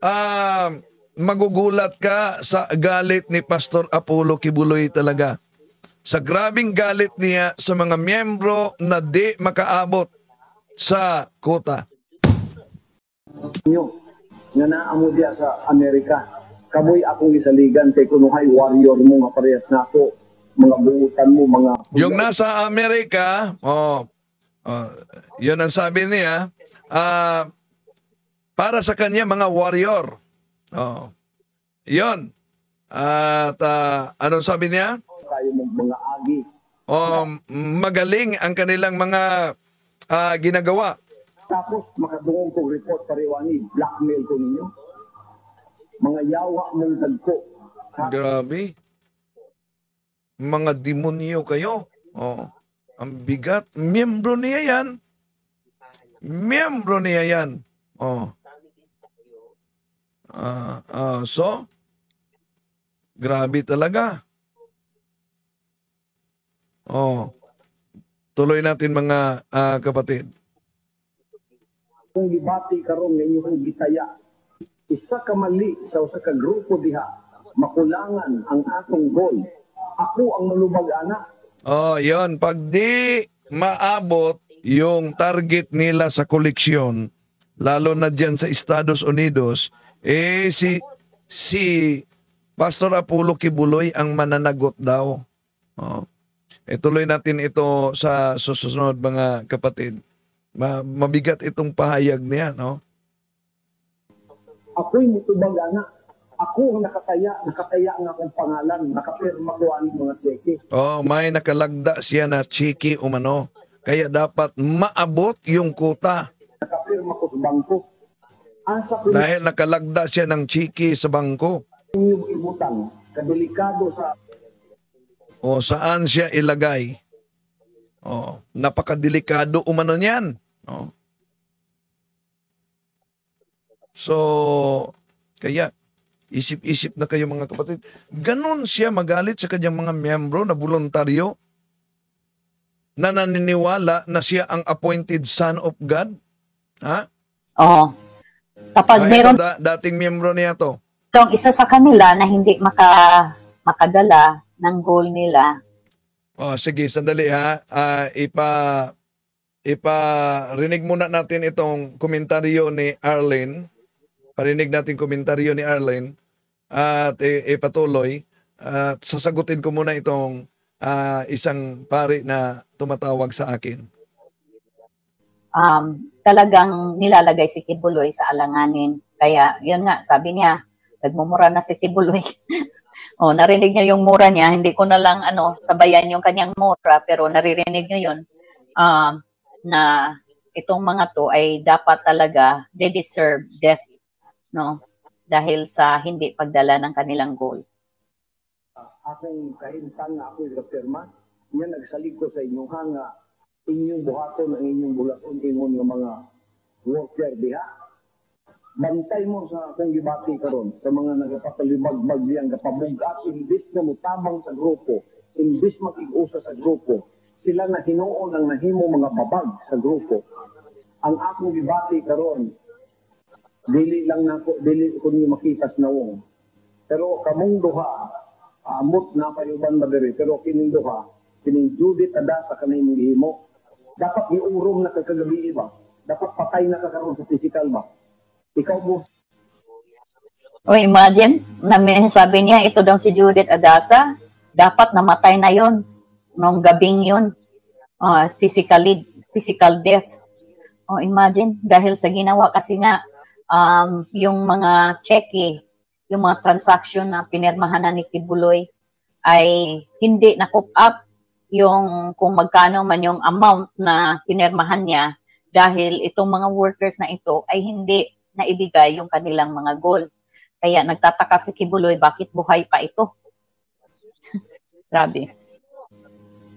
ah, magugulat ka sa galit ni Pastor Apollo Kibuloy talaga. Sa grabing galit niya sa mga miyembro na di makaabot sa kota. Nyo, nga naamo diya sa Amerika. Kamoy akong isaligan, kay kunuhay warrior mo nga parehas na ako. Mga buutan mo, mga... Yung nasa Amerika, yun ang sabi niya, para sa kanya mga warrior. Yun. At anong sabi niya? Kayo mong mga agi. Magaling ang kanilang mga ginagawa. Tapos makadungong kong report pariwani, blackmail ko ninyo. Mga yawa mong tagko. Grabe. Mga demonyo kayo. Ang bigat. Miyembro niya yan. Miyembro niya yan. So, grabe talaga. Tuloy natin mga kapatid. Kung gibati karon nga inyong gitaya, isa ka mali sa usa ka grupo diha, makulangan ang atong goal. Ako ang malubag ana. Yon. Pag di maabot yung target nila sa koleksyon, lalo na dyan sa Estados Unidos, si Pastor Apollo Kibuloy ang mananagot daw. Tuloy natin ito sa susunod mga kapatid. Mabigat itong pahayag niya, no? Ako'y mutubag ana. Ako ang nakataya ang akong pangalan, nakapirma ko ang mga cheque. May nakalagda siya na cheque umano. Kaya dapat maabot yung kuta. Nakapirma ko sa bangko. Dahil nakalagda siya ng cheque sa bangko. Inyong ibutang, kadelikado sa... Saan siya ilagay? Napakadelikado umano niyan. So, kaya, isip-isip na kayo mga kapatid. Ganon siya magalit sa kanyang mga miyembro na voluntaryo na naniniwala na siya ang appointed son of God. Ha? Oo. Kapag meron dating miyembro niya to. Itong isa sa kanila na hindi makadala ng goal nila. Sige, sandali ha. Rinig muna natin itong komentaryo ni Arlene. Parinig natin komentaryo ni Arlene. At ipatuloy. At sasagutin ko muna itong isang pari na tumatawag sa akin. Talagang nilalagay si Kibuloy sa alanganin. Kaya, yun nga, sabi niya, nagmumura na si Kibuloy. Narinig niya yung mura niya. Hindi ko na lang sabayan yung kanyang mura, pero naririnig niyo yun. Na itong mga to ay dapat talaga they deserve death, no? Dahil sa hindi pagdala ng kanilang goal. Akong kahintang na ako'y kapirma, niya nagsalig ko sa inyong hanga, inyong buhaton ang inyong bulaton, ingon ng mga worker diha. Bantay mo sa akong gibati karon sa mga nagapapalibag-bag diyang kapabugat, imbis na mutabang sa grupo, imbis makig-usa sa grupo, sila na hinuon ang nahimo mga babag sa grupo. Ang akong gibati karon, dili ko ni makitas na wong. Pero kamong duha, amot na payuban ba diri, pero kining duha, kining Judith Adasa kanang gihimo, dapat giurong na kagabi ba? Dapat patay na kakaroon sa physical ba? Ikaw mo. Imagine, sabi niya, ito daw si Judith Adasa, dapat namatay na yon nung gabing yun. Physical death. Imagine, dahil sa ginawa kasi nga, yung mga cheque, yung mga transaction na pinirmahan na ni Kibuloy ay hindi na-coop up yung kung magkano man yung amount na pinirmahan niya dahil itong mga workers na ito ay hindi naibigay yung kanilang mga goal. Kaya nagtataka si Kibuloy, bakit buhay pa ito? Grabe.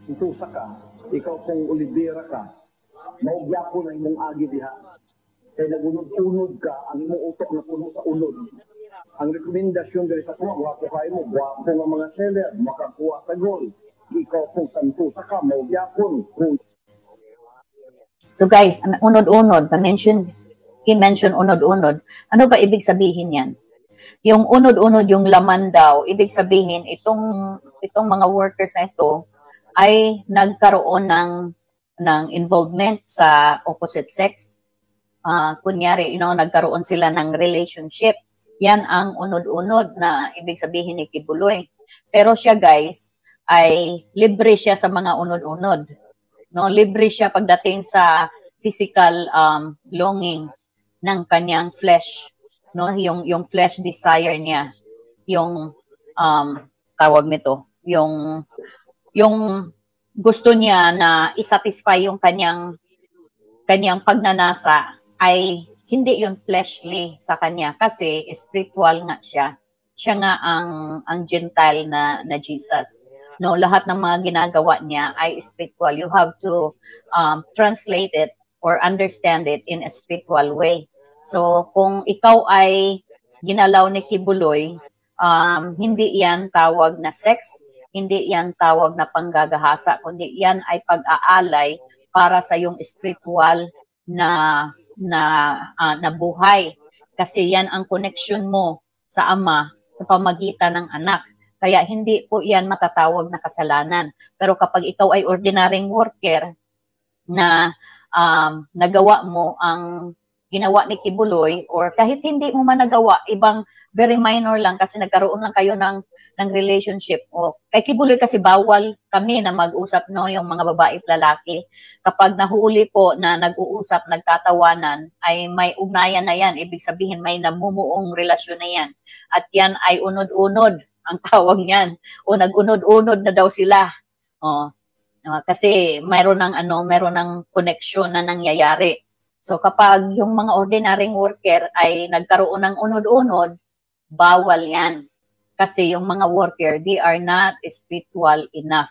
Ito ka, ikaw kung Olivera ka, maugya ko na imong agi diha. Kaya nagunod-unod ka, ang imong utok na puno sa unod. Ang rekomendasyon diri sa tuwa, wapo kayo mo, wapo ng mga seller, makakuha sa goal. Ikaw kung santusa ka, maugya ko. So guys, unod-unod, na-mention he mentioned unod-unod. Ano ba ibig sabihin yan? Yung unod-unod, yung laman daw, ibig sabihin, itong mga workers na ito ay nagkaroon ng involvement sa opposite sex. Kunyari, nagkaroon sila ng relationship. Yan ang unod-unod na ibig sabihin ni Kibuloy. Pero siya, guys, ay libre siya sa mga unod-unod. No, libre siya pagdating sa physical longing ng kanyang flesh, no, yung flesh desire niya, yung tawag nito, yung gusto niya na isatisfy yung kanyang pagnanasa ay hindi yung fleshly sa kanya kasi spiritual nga siya. Siya nga ang Gentile na Jesus. No, lahat ng mga ginagawa niya ay spiritual. You have to translate it or understand it in a spiritual way. So, kung ikaw ay ginalaw ni Kibuloy, hindi yan tawag na sex, hindi yan tawag na panggagahasa, kundi yan ay pag-aalay para sa yung spiritual na buhay. Kasi yan ang connection mo sa Ama sa pamagitan ng anak. Kaya hindi po yan matatawag na kasalanan. Pero kapag ikaw ay ordinaryong worker na nagawa mo ang ginawa ni Kibuloy, or kahit hindi mo man nagawa, ibang very minor lang kasi nagkaroon lang kayo ng relationship. O kay Kibuloy kasi bawal kami na mag-usap, no, yung mga babae at lalaki. Kapag nahuli po na nag-uusap, nagtatawanan, ay may ugnayan na yan. Ibig sabihin may namumuong relasyon na yan. At yan ay unod-unod ang tawag niyan. O nag-unod-unod na daw sila. Kasi mayroon ng connection na nangyayari. So kapag yung mga ordinaryong worker ay nagkaroon ng unod-unod, bawal yan. Kasi yung mga worker, they are not spiritual enough.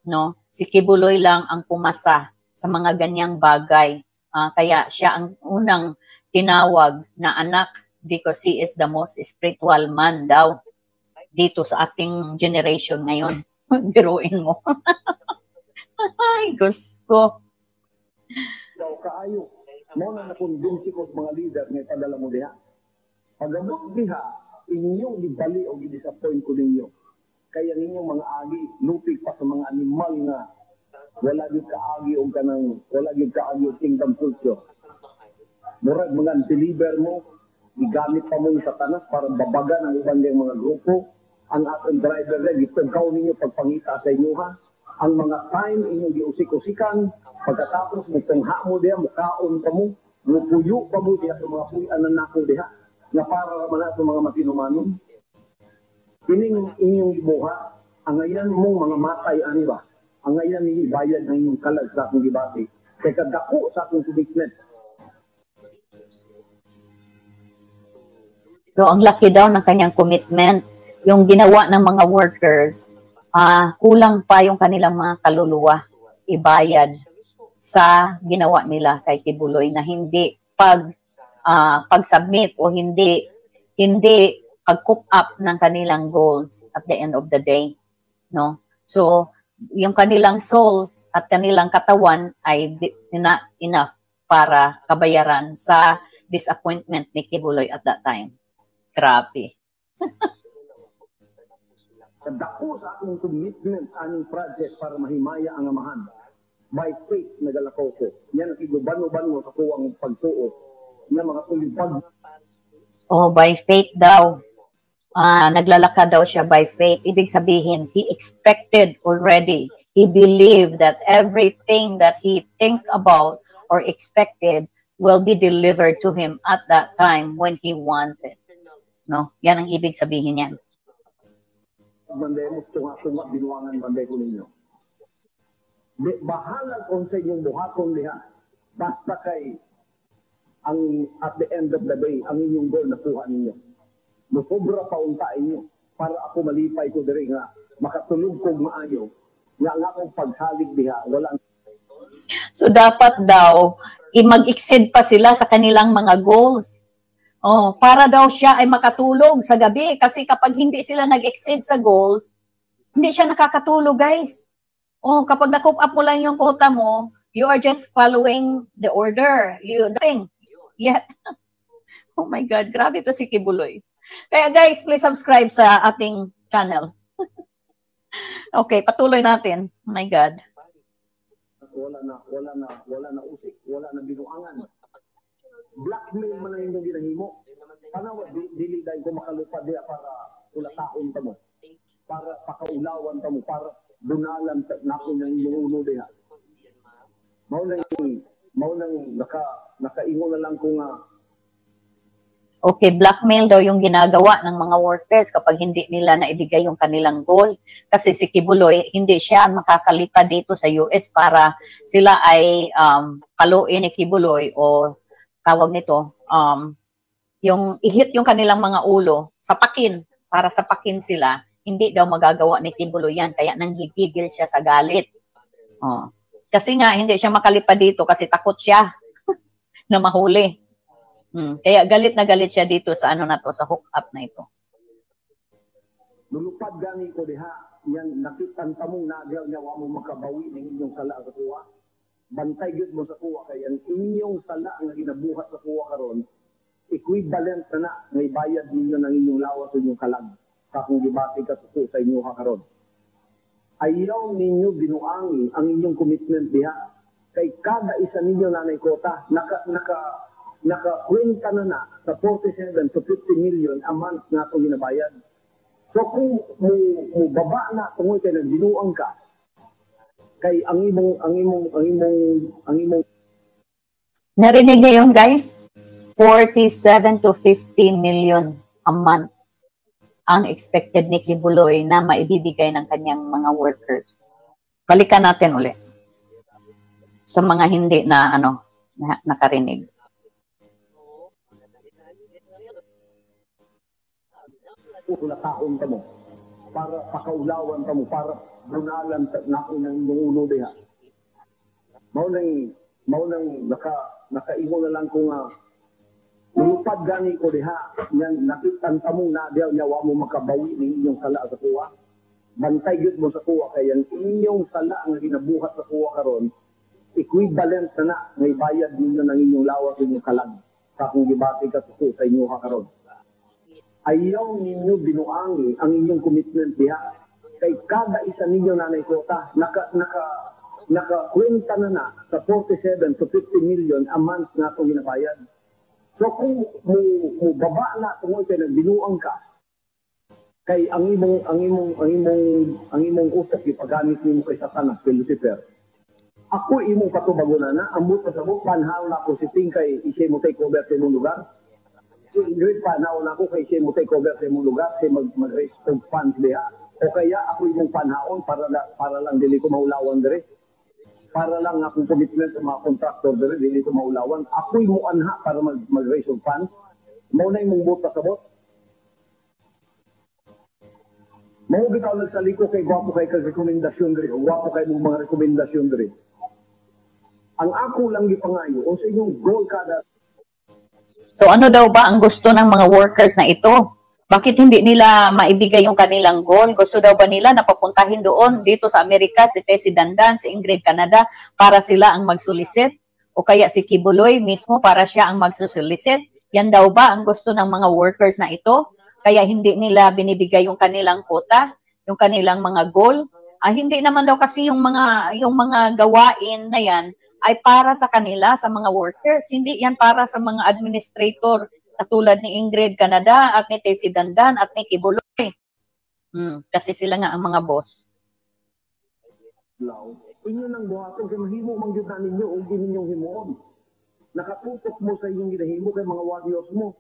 No? Si Kibuloy lang ang pumasa sa mga ganyang bagay. Kaya siya ang unang tinawag na anak because he is the most spiritual man daw dito sa ating generation ngayon. Biruin mo. Ay, gusto. Daw kaayo. Mo na nakonbinsi ko sa mga leader nga ipadala mo diha. Pagabot diha, inyong gibali o gidisappoint ko ninyo. Kaya ninyong mga agi, lupig pa sa mga animal nga wala gyud kaagi o wala gyud kaagi o kingdom culture. Murag mga deliver mo, igamit pa mo sa tanas para babagan ang ibang mga grupo. Ang atong driver rin, gitagaw ninyo pagpangita sa inyo ha. Ang mga time inyong giusik-usikan, pagkatapos mutangha mo diha, mukaon pa mo, mupuyo pa mo diha sa mga puyan na nako diha, na para naman sa mga matinumanon. Ining inyong ibuha, ang ngayon mong mga matay ani ba? Ang ngayon ni bayad ng inyong kalag sa akong gibati. Kaya kadako sa akong commitment. So ang laki daw ng kanyang commitment, yung ginawa ng mga workers, kulang pa yung kanilang mga kaluluwa ibayad sa ginawa nila kay Kibuloy na hindi pag-submit o hindi pag-coop up ng kanilang goals at the end of the day, no? So yung kanilang souls at kanilang katawan ay not enough para kabayaran sa disappointment ni Kibuloy at that time. Grabe. Dako sa akong commitment aning project para mahimaya ang amahan. By faith, nagalakaw ko. Yan ang igubano-bano sa kuwang pagtuo. Yan mga tulibag. By faith daw. Naglalakad daw siya by faith. Ibig sabihin, he expected already. He believed that everything that he think about or expected will be delivered to him at that time when he wanted. No? Yan ang ibig sabihin niyan. Banday mo, tunga-tunga, binuangan banday ko ninyo. Bahala kung sa inyong buhaton liha. Basta kay at the end of the day, ang inyong goal nakuha ninyo. Musubra pa untain nyo para ako malipay ko diri nga makatulog kong maayo nga akong pagsalig diha. So dapat daw, mag-exceed pa sila sa kanilang mga goals. Para daw siya ay makatulog sa gabi. Kasi kapag hindi sila nag-exceed sa goals, hindi siya nakakatulog, guys. Kapag na-coop up mo lang yung quota mo, you are just following the order. yet. Oh my God, grabe to si Kibuloy. Kaya guys, please subscribe sa ating channel. Okay, patuloy natin. Oh my God. Wala na usik, wala na binuangan. Blackmail man ang inyong ginahimo. Tanawa, dili dahil ko makalupad diya para ulataon ta mo. Para pakaulawan ta mo, para dunalan na ako ng inyong ulo diya. Mao nang nakaingo na lang ko nga. Okay, blackmail daw yung ginagawa ng mga workers kapag hindi nila naibigay yung kanilang goal. Kasi si Kibuloy, hindi siya makakalipad dito sa US para sila ay kaluin ni Kibuloy o tawag nito, yung ihit yung kanilang mga ulo, sapakin, para sapakin sila. Hindi daw magagawa ni Kibuloy yan, kaya nanggigigil siya sa galit. Kasi nga, hindi siya makalipad dito kasi takot siya na mahuli. Kaya galit na galit siya dito sa ano na to, sa hook up na ito. Lulupad gani ko diha, yan nakitan tamong nagyaw niya wa mo makabawi ng inyong sala sa kuwa. Bantay gyud mo sa kuwa kay ang inyong sala nga ginabuhat sa kuwa karon equivalent na may bayad ninyo ng inyong lawas o inyong kalag sa kung gibati ka sa inyo karon. Ayaw ninyo binuangi ang inyong commitment diha kay kada isa ninyo nanay kota nakakwenta na sa 47 to 50 million a month nga ito ginabayad. So kung mo baba na tungkol kay nagbinuang ka, kay ang imong narinig niyo yun, guys? 47 to 50 million a month ang expected ni Kibuloy na maibibigay ng kanyang mga workers. Balikan natin ulit sa mga hindi na nakarinig. Ulataon ta mo, para pakaulawan ta mo, para dunalan na ako ng inyong ulo diha. Mao nang nakaingo na lang ko nga lupad gani ko diha, yan nakitan ta mo na diha nya wa mo makabawi ning inyong sala sa kuwa. Bantay gyud mo sa kuwa kay ang inyong sala nga ginabuhat sa kuwa karon equivalent na may bayad ninyo ng inyong lawas inyong kalag sa kung gibati ka sa inyo karon. Ayaw ninyo binuangi ang inyong commitment diha kay kada isa ninyo nanay kota nakakwenta na sa 47 to 50 million a month nga itong ginabayad. So kung mo baba na tungkol kay nagbinuang ka kay ang imong utak ipagamit nimo kay Satanas kay Lucifer. Ako imong patubagon na amot sa mo panhaw na ko si tingkay isay mo take over sa imong lugar. Ingrid pa na ako kay siya mo take over sa imong lugar, siya mag-raise of funds diha. O kaya ako imong panhaon para lang dili ko maulawan dire. Para lang akong commitment sa mga contractor dire, dili ko maulawan. Ako imo anha para mag-raise of funds. Mao na imong buta sa bot. Mao bitaw nagsaliko kay gwapo kay rekomendasyon dire, gwapo kay mong mga rekomendasyon dire. Ang ako lang gipangayo o sa inyong goal kada. So ano daw ba ang gusto ng mga workers na ito? Bakit hindi nila maibigay yung kanilang goal? Gusto daw ba nila na papuntahin doon dito sa Amerika si Tessie Dandan, si Ingrid Canada para sila ang magsulisit? O kaya si Kibuloy mismo para siya ang magsusulisit? Yan daw ba ang gusto ng mga workers na ito? Kaya hindi nila binibigay yung kanilang quota, yung kanilang mga goal? Hindi naman daw kasi yung mga gawain na yan ay para sa kanila, sa mga workers. Hindi yan para sa mga administrator katulad ni Ingrid Canada at ni Tessie Dandan at ni Kibuloy. Kasi sila nga ang mga boss. Inyo nang buhaton kay mahimo man gyud na ninyo o gininyo himuon. Nakatutok mo sa inyong ginahimo kay mga warriors mo.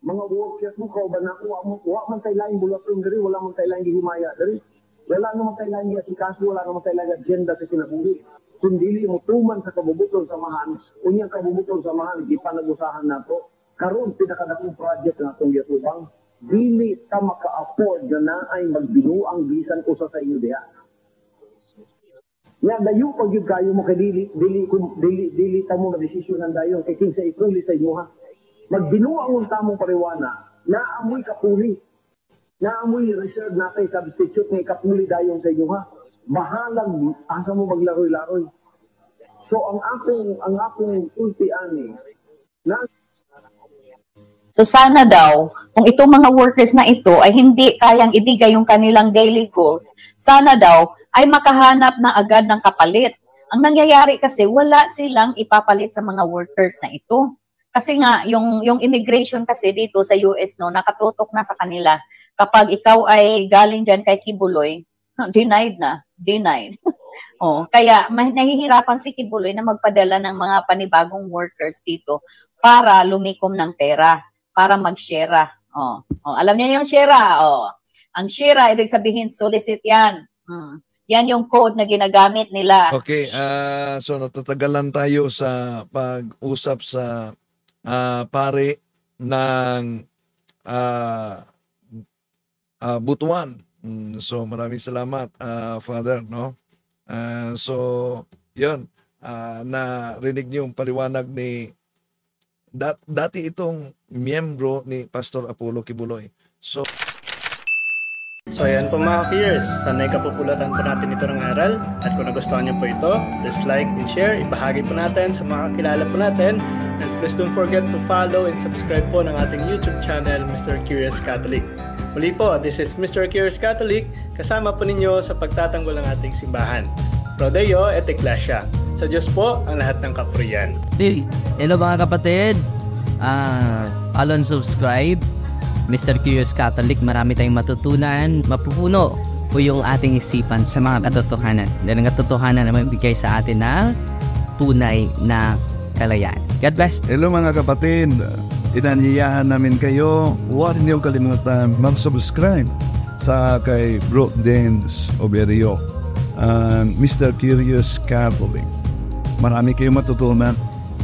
Mga workers mo kauban nako wa man tay lain bulaton diri, wala man tay lain gihimaya diri. Wala naman tay lain asikaso, wala naman tay lain agenda sa kinabuhi. Kung dili mo tuman sa kabubutong samahan, unyang kabubutong samahan, di pa nag-usahan na to. Karon pinakadakong project na itong yatubang, dili ta maka-afford na ay magbinuang bisan usa sa inyo diha. Nga dayo pag yung kayo mo kay dili ta mo madesisyonan dayon kay kinsa ikuli sa inyo ha. Magbinuang ang tamong pariwana, naamoy kapuli. Naamoy reserve natay substitute nga kapuli dayon sa inyo ha. Mahalang asa mo maglaroy-laroy. So ang akong sulti ani na So sana daw, kung itong mga workers na ito ay hindi kayang ibigay yung kanilang daily goals, sana daw ay makahanap na agad ng kapalit. Ang nangyayari kasi wala silang ipapalit sa mga workers na ito. Kasi nga, yung immigration kasi dito sa US, no, nakatutok na sa kanila. Kapag ikaw ay galing dyan kay Kibuloy, denied na. Kaya nahihirapan si Kibuloy na magpadala ng mga panibagong workers dito para lumikom ng pera, para mag-share. Alam niyo yung share? Ang share, ibig sabihin, solicit yan. Yan yung code na ginagamit nila. Okay, so natatagalan tayo sa pag-usap sa pare ng Butuan. So maraming salamat, Father, no? So yun, narinig niyo yung paliwanag ni dati itong miyembro ni Pastor Apollo Kibuloy. So ayan po mga peers, sanay kapupulatan po natin ito ng aral, at kung nagustuhan niyo po ito, please like and share, ibahagi po natin sa mga kakilala po natin, and please don't forget to follow and subscribe po ng ating YouTube channel, Mr. Curious Catholic. Muli po, this is Mr. Curious Catholic, kasama po ninyo sa pagtatanggol ng ating simbahan. Pro Deo et Ecclesia. Sa Diyos po ang lahat ng kapurian. Hello mga kapatid, follow and subscribe Mr. Curious Catholic. Marami tayong matutunan, mapupuno po yung ating isipan sa mga katotohanan. Dahil ang katotohanan na magbigay sa atin ng tunay na kalayaan. God bless. hello mga kapatid, inanyayahan namin kayo, huwag niyong kalimutan mag-subscribe sa kay Bro Dance Oberio, Mr. Curious Catholic. Marami kayong matutunan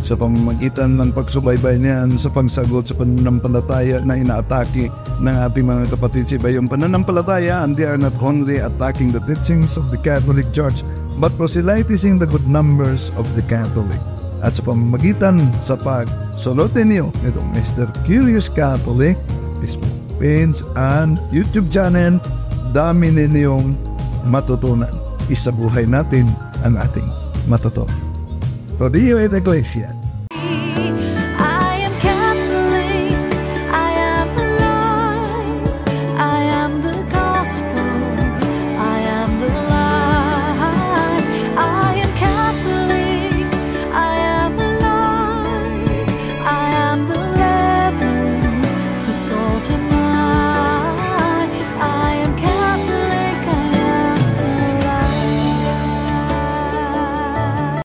sa pamamagitan ng pagsubaybay niyan sa pagsagot sa pananampalataya na inaatake ng ating mga kapatid sa iba. Yung pananampalataya, and they are not only attacking the teachings of the Catholic Church, but proselytizing the good numbers of the Catholic. At sa pamamagitan sa pagsunutin niyo nitong Mr. Curious Catholic, Facebook page and YouTube channel, dami ninyong matutunan. Isabuhay natin ang ating matuto. Pro Deo et Ecclesia.